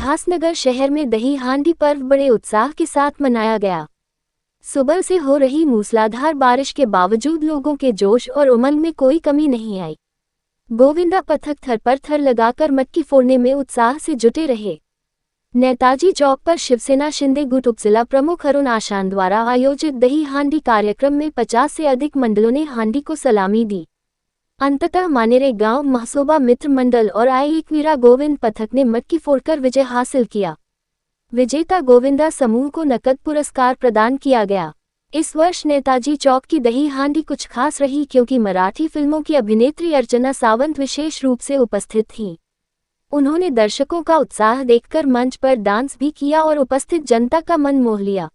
उल्लासनगर शहर में दही हांडी पर्व बड़े उत्साह के साथ मनाया गया। सुबह से हो रही मूसलाधार बारिश के बावजूद लोगों के जोश और उमंग में कोई कमी नहीं आई। गोविंदा पथक थर पर थर लगाकर मटकी फोड़ने में उत्साह से जुटे रहे। नेताजी चौक पर शिवसेना शिंदे गुट उपजिला प्रमुख अरुण आशान द्वारा आयोजित दही हांडी कार्यक्रम में 50 से अधिक मंडलों ने हांडी को सलामी दी। अंततः मानेरे गांव महसोबा मित्र मंडल और एकवीरा गोविंद पथक ने मटकी फोड़कर विजय हासिल किया। विजेता गोविंदा समूह को नकद पुरस्कार प्रदान किया गया। इस वर्ष नेताजी चौक की दही हांडी कुछ खास रही क्योंकि मराठी फिल्मों की अभिनेत्री अर्चना सावंत विशेष रूप से उपस्थित थीं। उन्होंने दर्शकों का उत्साह देखकर मंच पर डांस भी किया और उपस्थित जनता का मन मोह लिया।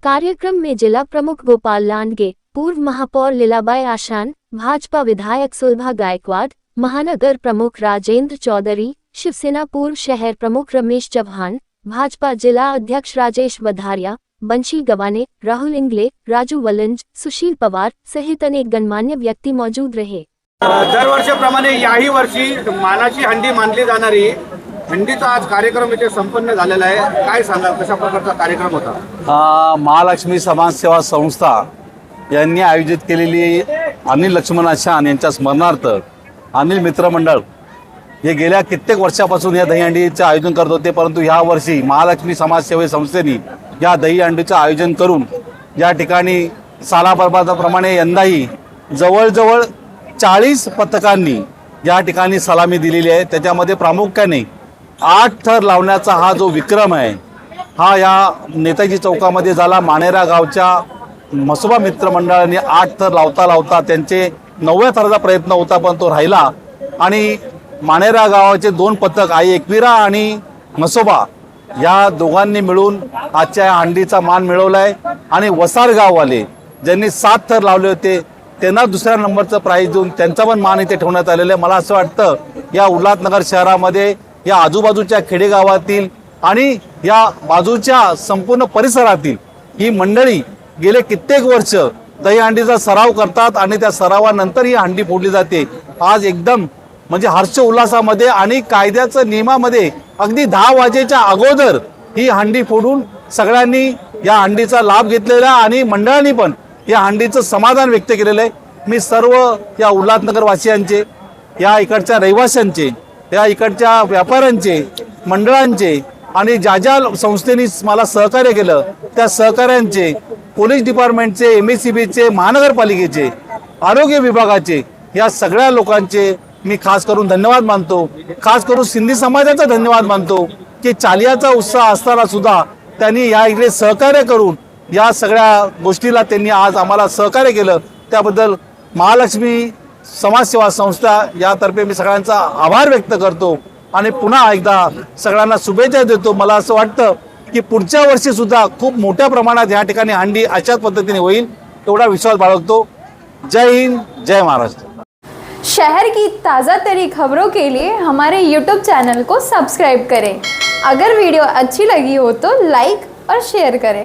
कार्यक्रम में जिला प्रमुख गोपाल लांडगे, पूर्व महापौर लीलाबाई आशान, भाजपा विधायक सुलभा गायकवाड़, महानगर प्रमुख राजेंद्र चौधरी, शिवसेना पूर्व शहर प्रमुख रमेश चौहान, भाजपा जिला अध्यक्ष राजेश वधारिया, बंशी गवाने, राहुल इंगले, राजू वलंज, सुशील पवार सहित अनेक गणमान्य व्यक्ती मौजूद रहे। दरवर्षीप्रमाणे याही वर्षी मानाची हंडी मानली जाणारी हंडीचा आज कार्यक्रम इथे संपन्न झालेला आहे। काय सांगा, कशा प्रकारचा कार्यक्रम होता? महालक्ष्मी समाजसेवा संस्था यांनी आयोजित केलेली अनिल लक्ष्मण आशान यांच्या स्मरणार्थ अनिल मित्र मंडळ हे गेल्या कित्येक वर्षापासून या दहीहंडीचं आयोजन करत होते, परंतु ह्या वर्षी महालक्ष्मी समाजसेवा संस्थेने या दहीहंडीचं आयोजन करून या ठिकाणी सालाप्रमाणे यंदाही जवळजवळ 40 पथकांनी या ठिकाणी सलामी दिलेली आहे। त्याच्यामध्ये प्रामुख्याने 8 थर लावण्याचा हा जो विक्रम आहे हा या नेताजी चौकामध्ये झाला। मानेरा गावच्या महसोबा मित्र मंडळाने 8 थर लावता त्यांचे 9व्या थराचा प्रयत्न होता, पण तो राहिला आणि मानेरा गावाचे 2 पथक एकवीरा आणि महसोबा या दोघांनी मिळून आजच्या हंडीचा मान मिळवलाय। आणि वसार गाववाले ज्यांनी 7 थर लावले होते त्यांना दुसऱ्या नंबरचं प्राइज देऊन त्यांचा पण मान इथे ठेवण्यात आलेलं आहे। मला असं वाटतं या उल्हासनगर शहरामध्ये या आजूबाजूच्या खेडेगावातील आणि या बाजूच्या संपूर्ण परिसरातील ही मंडळी गेले कित्येक वर्ष दहीहंडीचा सराव करतात आणि त्या सरावानंतर ही हंडी फोडली जाते। आज एकदम म्हणजे हर्ष उल्हासामध्ये आणि कायद्याच्या नियमामध्ये अगदी 10 वाजेच्या अगोदर ही हंडी फोडून सगळ्यांनी या हंडीचा लाभ घेतलेला आणि मंडळांनी पण या हंडीचं समाधान व्यक्त केलेलं आहे। मी सर्व या उल्हासनगर वासियांचे, या इकडच्या रहिवाशांचे, या इकडच्या व्यापाऱ्यांचे, मंडळांचे आणि ज्या संस्थेने मला सहकार्य केलं त्या सहकाऱ्यांचे, पोलीस डिपार्टमेंटचे, MSCBचे, महानगरपालिकेचे, आरोग्य विभागाचे, या सगळ्या लोकांचे मी खास करून धन्यवाद मानतो। खास करून सिंधी समाजाचा धन्यवाद मानतो की चालियाचा उत्साह असताना सुद्धा त्यांनी या इकडे सहकार्य करून या सगळ्या गोष्टीला त्यांनी आज आम्हाला सहकार्य केलं। त्याबद्दल महालक्ष्मी समाजसेवा संस्था यातर्फे मी सगळ्यांचा आभार व्यक्त करतो आणि पुन्हा एकदा सगळ्यांना शुभेच्छा देतो। मला असं वाटतं की पुढच्या वर्षी सुद्धा खूप मोठ्या प्रमाणात या ठिकाणी हंडी अशाच पद्धतीने होईल एवढा विश्वास बाळगतो। जय हिंद, जय महाराष्ट्र। शहर की ताज़ा तरी खबरों के लिए हमारे YouTube चैनल को सब्सक्राइब करें। अगर वीडियो अच्छी लगी हो तो लाइक और शेयर करें।